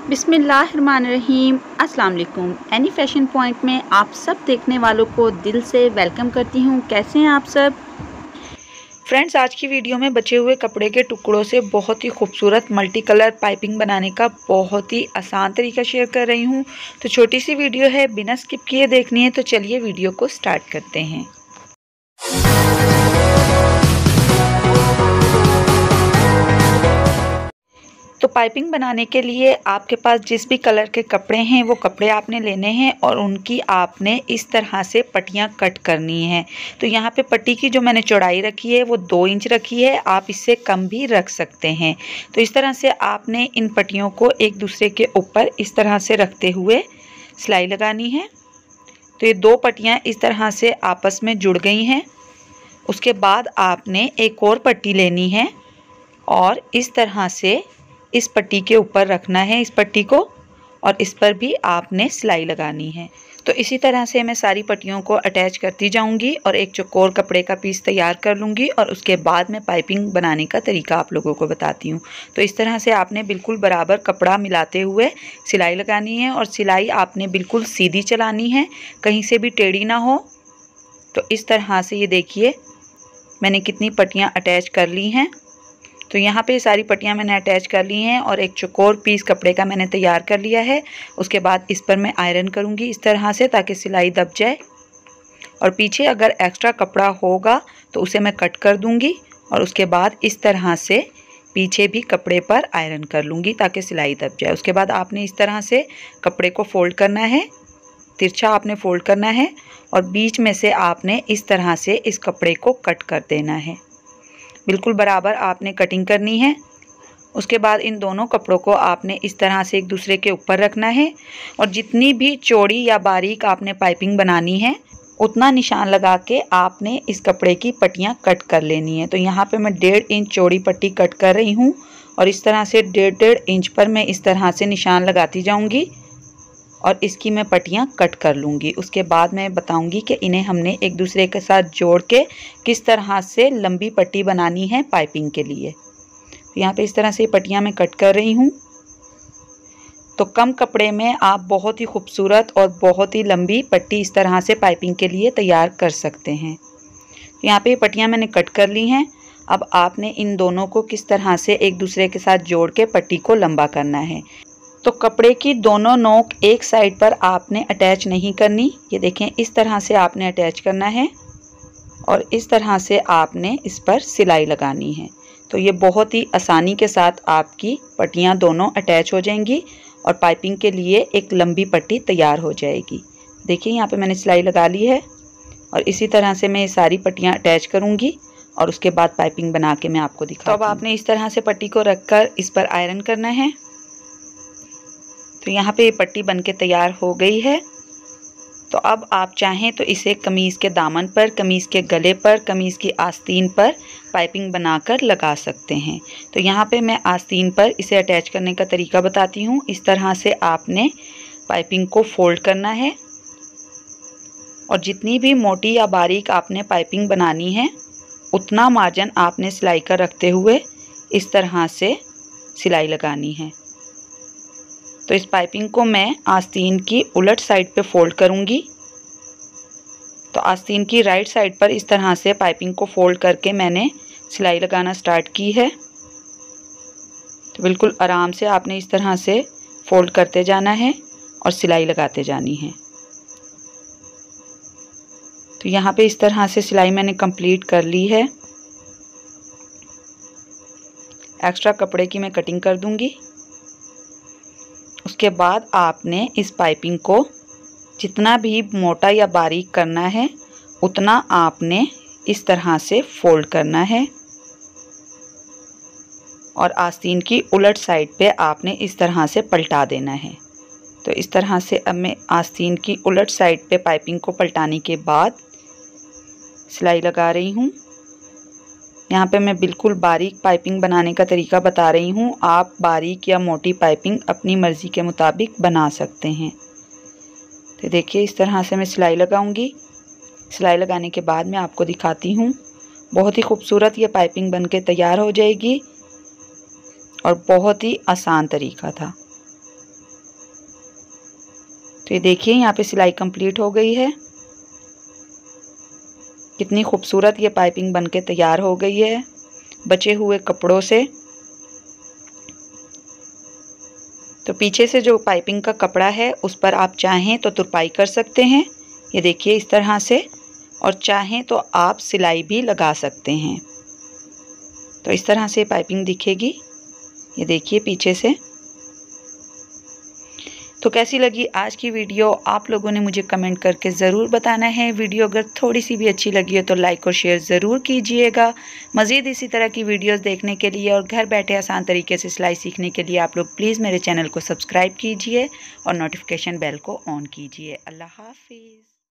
बिस्मिल्लाहिर्रहमानिर्रहीम। अस्सलाम वालेकुम। एनी फैशन पॉइंट में आप सब देखने वालों को दिल से वेलकम करती हूँ। कैसे हैं आप सब फ्रेंड्स, आज की वीडियो में बचे हुए कपड़े के टुकड़ों से बहुत ही खूबसूरत मल्टी कलर पाइपिंग बनाने का बहुत ही आसान तरीका शेयर कर रही हूँ। तो छोटी सी वीडियो है, बिना स्किप किए देखनी है। तो चलिए वीडियो को स्टार्ट करते हैं। तो पाइपिंग बनाने के लिए आपके पास जिस भी कलर के कपड़े हैं वो कपड़े आपने लेने हैं और उनकी आपने इस तरह से पट्टियाँ कट करनी है। तो यहाँ पे पट्टी की जो मैंने चौड़ाई रखी है वो 2 इंच रखी है, आप इससे कम भी रख सकते हैं। तो इस तरह से आपने इन पट्टियों को एक दूसरे के ऊपर इस तरह से रखते हुए सिलाई लगानी है। तो ये 2 पट्टियाँ इस तरह से आपस में जुड़ गई हैं। उसके बाद आपने एक और पट्टी लेनी है और इस तरह से इस पट्टी के ऊपर रखना है इस पट्टी को, और इस पर भी आपने सिलाई लगानी है। तो इसी तरह से मैं सारी पट्टियों को अटैच करती जाऊंगी और एक चौकोर कपड़े का पीस तैयार कर लूँगी और उसके बाद मैं पाइपिंग बनाने का तरीका आप लोगों को बताती हूँ। तो इस तरह से आपने बिल्कुल बराबर कपड़ा मिलाते हुए सिलाई लगानी है और सिलाई आपने बिल्कुल सीधी चलानी है, कहीं से भी टेढ़ी ना हो। तो इस तरह से ये देखिए मैंने कितनी पट्टियाँ अटैच कर ली हैं। तो यहाँ पे सारी पट्टियाँ मैंने अटैच कर ली हैं और एक चौकोर पीस कपड़े का मैंने तैयार कर लिया है। उसके बाद इस पर मैं आयरन करूँगी इस तरह से, ताकि सिलाई दब जाए। और पीछे अगर एक्स्ट्रा कपड़ा होगा तो उसे मैं कट कर दूँगी और उसके बाद इस तरह से पीछे भी कपड़े पर आयरन कर लूँगी ताकि सिलाई दब जाए। उसके बाद आपने इस तरह से कपड़े को फोल्ड करना है, तिरछा आपने फोल्ड करना है और बीच में से आपने इस तरह से इस कपड़े को कट कर देना है। बिल्कुल बराबर आपने कटिंग करनी है। उसके बाद इन दोनों कपड़ों को आपने इस तरह से एक दूसरे के ऊपर रखना है और जितनी भी चौड़ी या बारीक आपने पाइपिंग बनानी है उतना निशान लगा के आपने इस कपड़े की पट्टियाँ कट कर लेनी है। तो यहाँ पे मैं 1.5 इंच चौड़ी पट्टी कट कर रही हूँ और इस तरह से 1.5 इंच पर मैं इस तरह से निशान लगाती जाऊँगी और इसकी मैं पट्टियाँ कट कर लूँगी। उसके बाद मैं बताऊँगी कि इन्हें हमने एक दूसरे के साथ जोड़ के किस तरह से लंबी पट्टी बनानी है पाइपिंग के लिए। तो यहाँ पे इस तरह से पट्टियाँ मैं कट कर रही हूँ। तो कम कपड़े में आप बहुत ही खूबसूरत और बहुत ही लंबी पट्टी इस तरह से पाइपिंग के लिए तैयार कर सकते हैं। तो यहाँ पे पट्टियाँ मैंने कट कर ली हैं। अब आपने इन दोनों को किस तरह से एक दूसरे के साथ जोड़ के पट्टी को लंबा करना है। तो कपड़े की दोनों नोक एक साइड पर आपने अटैच नहीं करनी, ये देखें इस तरह से आपने अटैच करना है और इस तरह से आपने इस पर सिलाई लगानी है। तो ये बहुत ही आसानी के साथ आपकी पट्टियाँ दोनों अटैच हो जाएंगी और पाइपिंग के लिए एक लंबी पट्टी तैयार हो जाएगी। देखिए यहाँ पे मैंने सिलाई लगा ली है और इसी तरह से मैं ये सारी पट्टियाँ अटैच करूँगी और उसके बाद पाइपिंग बना के मैं आपको दिखाऊंगी। तो अब आपने इस तरह से पट्टी को रख कर इस पर आयरन करना है। तो यहाँ पे ये पट्टी बनके तैयार हो गई है। तो अब आप चाहें तो इसे कमीज़ के दामन पर, कमीज़ के गले पर, कमीज़ की आस्तीन पर पाइपिंग बनाकर लगा सकते हैं। तो यहाँ पे मैं आस्तीन पर इसे अटैच करने का तरीका बताती हूँ। इस तरह से आपने पाइपिंग को फोल्ड करना है और जितनी भी मोटी या बारीक आपने पाइपिंग बनानी है उतना मार्जिन आपने सिलाई का रखते हुए इस तरह से सिलाई लगानी है। तो इस पाइपिंग को मैं आस्तीन की उलट साइड पे फोल्ड करूँगी। तो आस्तीन की राइट साइड पर इस तरह से पाइपिंग को फोल्ड करके मैंने सिलाई लगाना स्टार्ट की है। तो बिल्कुल आराम से आपने इस तरह से फोल्ड करते जाना है और सिलाई लगाते जानी है। तो यहाँ पे इस तरह से सिलाई मैंने कंप्लीट कर ली है। एक्स्ट्रा कपड़े की मैं कटिंग कर दूँगी। उसके बाद आपने इस पाइपिंग को जितना भी मोटा या बारीक करना है उतना आपने इस तरह से फोल्ड करना है और आस्तीन की उलट साइड पे आपने इस तरह से पलटा देना है। तो इस तरह से अब मैं आस्तीन की उलट साइड पे पाइपिंग को पलटाने के बाद सिलाई लगा रही हूँ। यहाँ पे मैं बिल्कुल बारीक पाइपिंग बनाने का तरीका बता रही हूँ। आप बारीक या मोटी पाइपिंग अपनी मर्ज़ी के मुताबिक बना सकते हैं। तो देखिए इस तरह से मैं सिलाई लगाऊंगी। सिलाई लगाने के बाद मैं आपको दिखाती हूँ। बहुत ही खूबसूरत ये पाइपिंग बनके तैयार हो जाएगी और बहुत ही आसान तरीका था। तो ये देखिए यहाँ पे सिलाई कंप्लीट हो गई है। कितनी खूबसूरत ये पाइपिंग बनके तैयार हो गई है बचे हुए कपड़ों से। तो पीछे से जो पाइपिंग का कपड़ा है उस पर आप चाहें तो तुरपाई कर सकते हैं, ये देखिए इस तरह से, और चाहें तो आप सिलाई भी लगा सकते हैं। तो इस तरह से पाइपिंग दिखेगी, ये देखिए पीछे से। तो कैसी लगी आज की वीडियो आप लोगों ने मुझे कमेंट करके ज़रूर बताना है। वीडियो अगर थोड़ी सी भी अच्छी लगी हो तो लाइक और शेयर ज़रूर कीजिएगा। मज़ीद इसी तरह की वीडियोस देखने के लिए और घर बैठे आसान तरीके से सिलाई सीखने के लिए आप लोग प्लीज़ मेरे चैनल को सब्सक्राइब कीजिए और नोटिफिकेशन बेल को ऑन कीजिए। अल्लाह हाफिज़।